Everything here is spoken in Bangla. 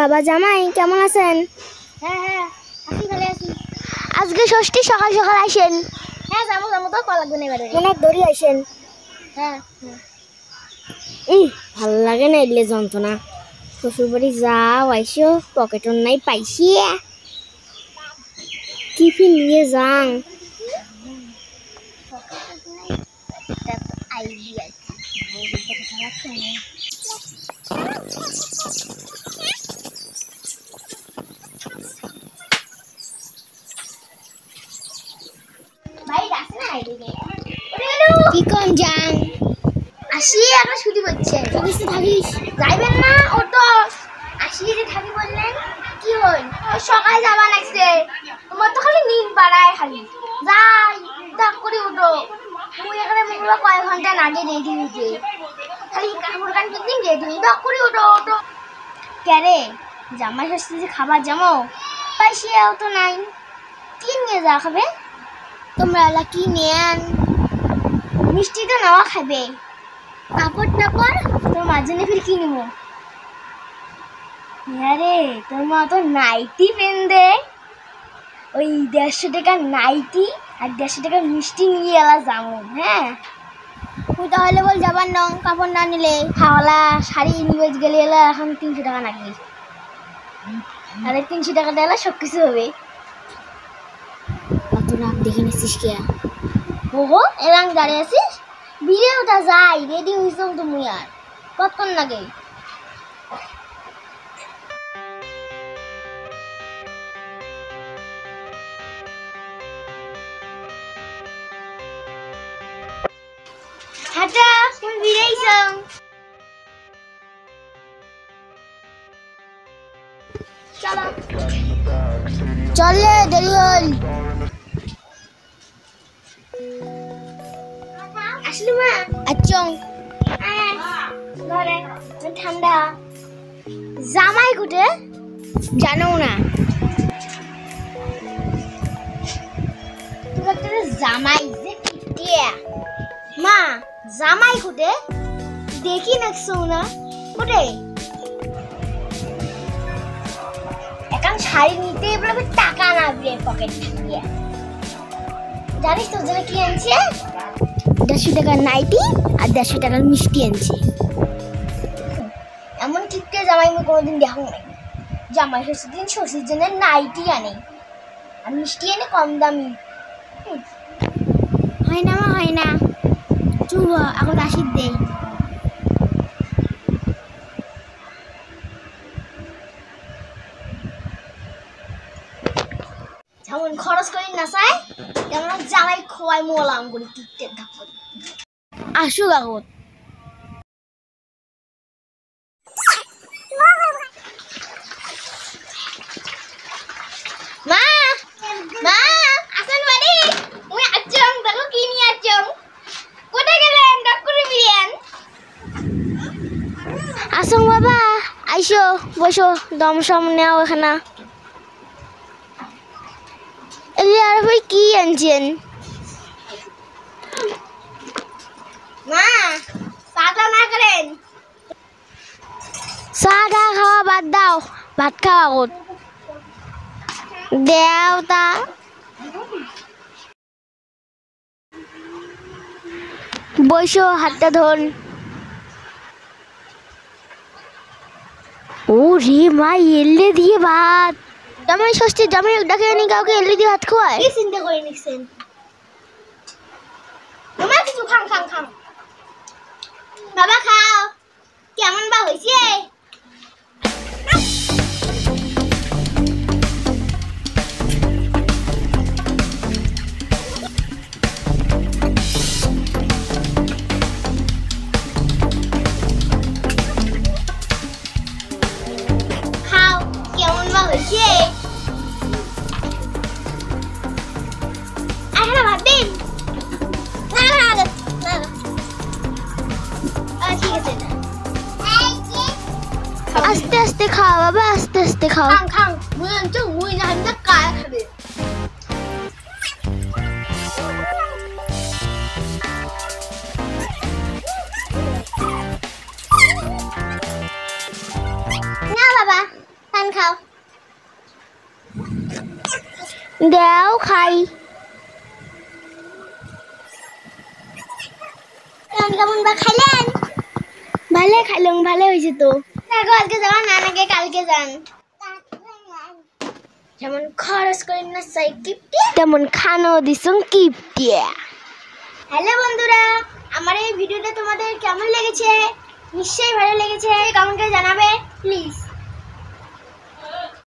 বাবা জামাই কেমন আছেন? হ্যাঁ হ্যাঁ আছি, ভালো আছি। আজকে ষষ্ঠী, সকাল সকাল আসেন। হ্যাঁ যাবো যাবো, তো কল লাগবে না এবারে। অনেক দড়ি আসেন। হ্যাঁ ভাল লাগে না এলে যন্ত্রণা। শ্বশুর বাড়ি যাও আইসো, পকেটর নাই পাইছি, টিফিন নিয়ে যাং। আইডিয়া ভাই ডাকছে না আইডিয়া কি কম যাং? আসি, এখন ছুটি করছে। থাকিস তো থাকিস। যাইবেন না? ও তো আসি যে থাকি বললেন, কি হল? সকালে যাবা লাগছে, তোমার তো খালি নিন বাড়ায়, খালি যাই ডাক করে উঠো। মুই এখানে মুখগুলো কয়েক ঘন্টা আগে রেডি হয়েছে, খালি কাপড় কান দিন রেডি হয়ে ডাক করে উঠো উঠো। ক্যারে জামাই ষষ্ঠী যে খাবার জামো পাইসিয়াও তো নাই, কি নিয়ে যা খাবে? তোমরা এলা কি নেন? মিষ্টি তো নেওয়া খাবে, কাপড় টাপড় তোর মার জন্য ফির কি নিবো? আরে তোর মা তো নাইটি পেন দে, ওই 150 টাকার নাইটি আর 150 টাকার মিষ্টি নিয়ে এলা যাবো। হ্যাঁ তুই তাহলে বল যাবার নং, কাপড় না নিলে। হাওলা শাড়ি নিবেজ গেলে এলা এখন 300 টাকা নাকি, আরে 300 টাকাটা এলা সব কিছু হবে। অত রাগ দেখে নিছিস কে? ওহো এলাং দাঁড়িয়ে আছিস, বিয়ে ওটা যাই রেডি হয়েছ তো মুই আর কতক্ষণ লাগে? হাটা তুমি বিরেইছ? চলো চলে, দেরি হল। আসলি মা? আচ্ছা ঘরে ঠান্ডা। জামাই কোটে? জানো না? তুমি একটা জামাই যে কিটিয়া। মা জামাই কোটে? দেখি নাকছো না কোটে? এখন শাড়ি নিতে বলে টাকা না দিয়ে পকেট দিয়ে। জানিস তোর জন্য কি আনছে? 150 টাকার নাইটি আর 150 টাকার মিষ্টি আনছি। এমন কিপটে জামাই আমি কোনোদিন দেখো নাই। জামাই ষষ্ঠীর দিন শ্বশুর জন্য নাইটি আনে আর মিষ্টি আনে কম দামি। হয় না মা, হয় না। চুপ এখন আসি দে। যেমন খরচ করি না চাই তেমন জামাই খোয়াই মোলাম করি কিপটে ধাপ করি। আসুক আগত। মা মা আসেন বাড়ি, মুই আচং দেখো কি নিয়ে আচং। কোথায় গেলেন? ডাক করে বিয়েন। আসুন বাবা, আইসো বসো, দম সম নেও এখানে। এলি আর ভাই কি আনছেন? মা সাদা না করেন। চাহ টা খাওয়া বাদ দাও, ভাত খাওয়া আগত দেও তা। বসো, হাতটা ধর। ও রে মা, এলে দিয়ে ভাত। জামাই ষষ্ঠী, জামাই ডাকে আনি কাউকে এলে দিয়ে ভাত খাওয়ায়? কি চিন্তা করে নিছেন? তোমার কিছু খান খান খান। বাবা খাও, কেমন বা হয়েছে? খাও, কেমন বা হয়েছে? এখন ভাত দিন। না না না না ঠিক আছে। আস্তে আস্তে খাও বাবা, আস্তে আস্তে খাও। খান খান, মুই আনছো মুই না আমি কায় খাবে। দাও খাই। কেমন বা খাইলেন? ভালো খাইলাম, ভালো হয়েছে তো। দেখো আজকে যাওয়া না, নাকি কালকে যান। যেমন খরচ করেন না সাইকিপটি, তেমন খানো দিছুন কিপটিয়া। হ্যালো বন্ধুরা, আমার এই ভিডিওটা তোমাদের কেমন লেগেছে? নিশ্চয়ই ভালো লেগেছে, কমেন্টে জানাবে প্লিজ।